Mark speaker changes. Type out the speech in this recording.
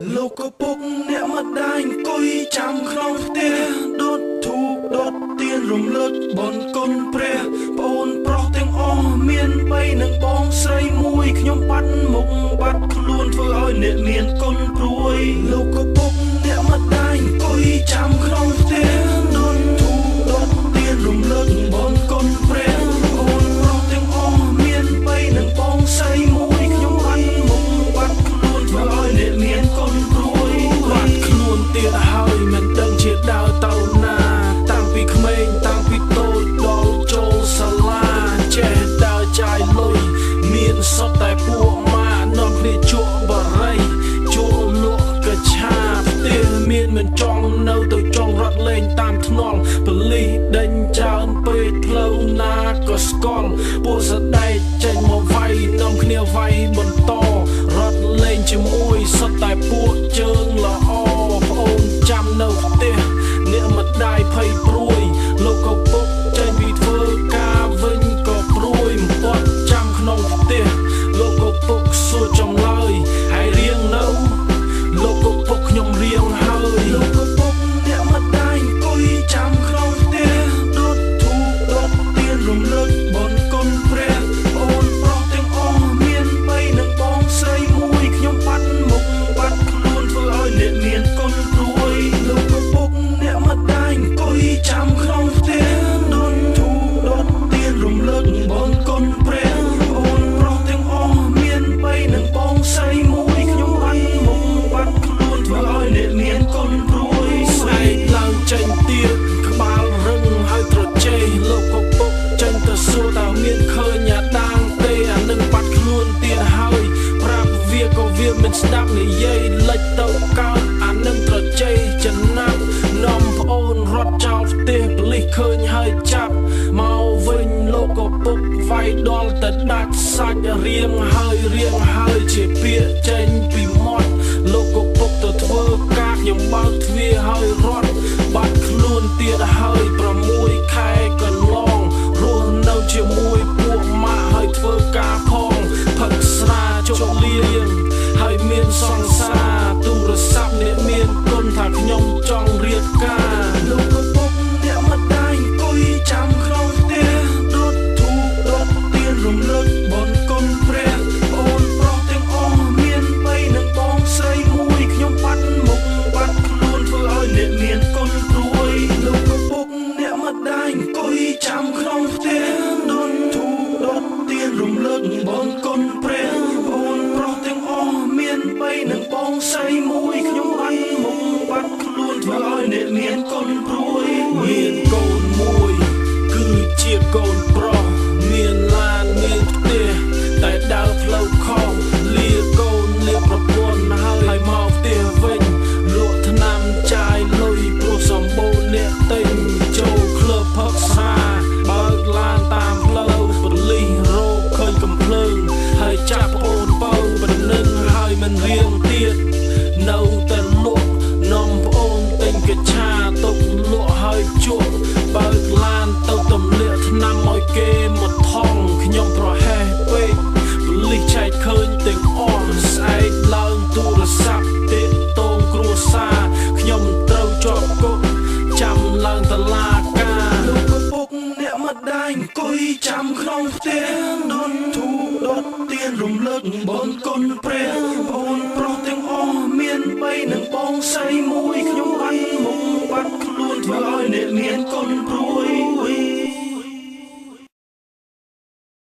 Speaker 1: លោកកពុកអ្នកម្ដាយអង្គុយចាំក្នុងផ្ទះដុតធូបដុតទៀនរំលឹកបុណ្យគុណព្រះប្អូនប្រុសទាំងអស់មាន3និងបងស្រីមួយខ្ញុំបាត់មុខបាត់ខ្លួនធ្វើឲ្យអ្នកមានគុណព្រួយលោកកពុកអ្នកម្ដាយអង្គុយចាំក្នុងផ្ទះដុតធូបដុតទៀនរំលឹកបុណ្យគុណព្រះប្អូនប្រុសទាំងអស់មាន3និងបងស្រីមួយខ្ញុំបាត់មុខបាត់ខ្លួនធ្វើឲ្យអ្នកមានគុណព្រួយបាត់ខ្លួនទៀតហើយមិនដឹងជាដើរទៅណាតាំងពីក្មេងតាំងពីតូចដល់ចូលសាលាចេះដើរចាយលុយមានសុទ្ធតែពួកម៉ានាំគ្នាជក់បរិយចូលលក់កឆាផ្ទះមានមិនចង់នៅទៅចង់រត់លេងតាមថ្នល់ប៉លីសដេញច្រើនពេកផ្លូវណាក៏ស្គាល់ពួកសដែកចេញមកវាយនាំគ្នាវាយបន្តរត់លេងជាមួយសុទ្ធតែពួកជើងល្អប្អូនចាំនៅផ្ទះអ្នកម្ដាយភ័យព្រួយលោកក៏ពុកចេញពីធ្វើការវិញក៏ព្រួយមិនពាត់ចាំក្នុងផ្ទះលោកក៏ពុកសួរចម្លើយហើយរៀងនៅលោកក៏ពុកខ្ញុំរៀងហើយលោកក៏ពុកអ្នកម្ដាយអង្គុយចាំក្នុងផ្ទះដុតធូបដុតទៀនរំលឹកបុណ្យគុណព្រះអូនប្រុសទាំងអស់មាន3និងបងស្រីមួយខ្ញុំបាត់មុខបាត់ខ្លួនធ្វើឲ្យអ្នកមានគុណព្រួយលោកក៏ពុកអ្នកម្ដាយអង្គុយចាំក្នុងផ្ទះដុតធូបដុតទៀនរំលឹកបុណ្យគុណព្រះអូនប្រុសទាំងអស់មាន3និងបងស្រីមួយខ្ញុំបាត់មុខបាត់ខ្លួនធ្វើឲ្យអ្នកមានគុណព្រួយស្អែកឡើងចេញទៀតក្បាលរឹងហើយត្រជេះលោកក៏ពុកចេញទៅសួរតើមានឃើញអាដាងទេអានឹងបាត់ខ្លួនទៀតហើយប្រាប់វាក៏វាមិនស្ដាប់និយាយលិចទៅកើតអានឹងត្រជេះចំណាប់នាំប្អូនរត់ចោលផ្ទះប៉លិសឃើញហើយចាប់មកវិញលោកក៏ពុកវាយដល់ទៅដាច់សាច់រៀងហើយជាពាក្យចេញពីមាត់លោកក៏ពុកទៅធ្វើការខ្ញុំបើកទ្វារហើយរត់បាត់ខ្លួនទៀតហើយ6ខែកន្លងរស់នៅជាមួយពួកម៉ាក់ហើយធ្វើការផងផឹកស្រាជក់លៀងហើយមានសង្សារទូរស័ព្ទអ្នកមានគុណថាខ្ញុំចង់រៀបការលោកក៏ពុកអ្នកម្ដាយអង្គុយចាំក្នុងផ្ទះដុតធូបដុតទៀនរំលឹកបុណ្យគុណព្រះអូនប្រុសទាំងអស់មាន3និងបងស្រីមួយខ្ញុំបាត់មុខបាត់ខ្លួនធ្វើឲ្យអ្នកមានគុណព្រួយលោកក៏ពុកអ្នកម្ដាយអង្គុយចាំក្នុងផ្ទះដុតធូបដុតទៀនរំលឹកបុណ្យគុណព្រះអូនប្រុសទាំងអស់មាន3និងបងស្រីមួយខ្ញុំបាត់មុខបាត់ខ្លួនធ្វើឲ្យអ្នកមានគុណព្រួយមានកូនមួយគឺជាកូនប្រុសមានឡានមានផ្ទះតែដើរផ្លូវខុសលាកូនលាប្រពន្ធហើយមកផ្ទះវិញលក់ថ្នាំចាយលុយព្រោះសម្បូរអ្នកទិញចូលក្លឹបផឹកស្រាបើកឡានតាមផ្លូវប៉ូលីសរកឃើញកំភ្លើងហើយចាប់ប្អូនបើប្រនឹងហើយមិនរៀងទៀតនៅតែលក់នាំប្អូនទិញកឆាទុកលក់ហើយជក់បើកឡានទៅទម្លាក់ថ្នាំឲ្យគេមកថងខ្ញុំប្រហែសពេកប៉ូលីសចែកឃើញទាំងអស់ស្អែកឡើងទូរស័ព្ទទេតងគ្រួសារខ្ញុំត្រូវជាប់គុកចាំឡើងតឡាការលោកក៏ពុកអ្នកម្ដាយអង្គុយចាំក្នុងផ្ទះដុតធូបដុតទៀនរំលឹកបុណ្យគុណព្រះអូនប្រុសទាំងអស់មាន3និងបងស្រីមួយខ្ញុំបាត់មុខបាត់ខ្លួនធ្វើឲ្យអ្នកមានគុណព្រួ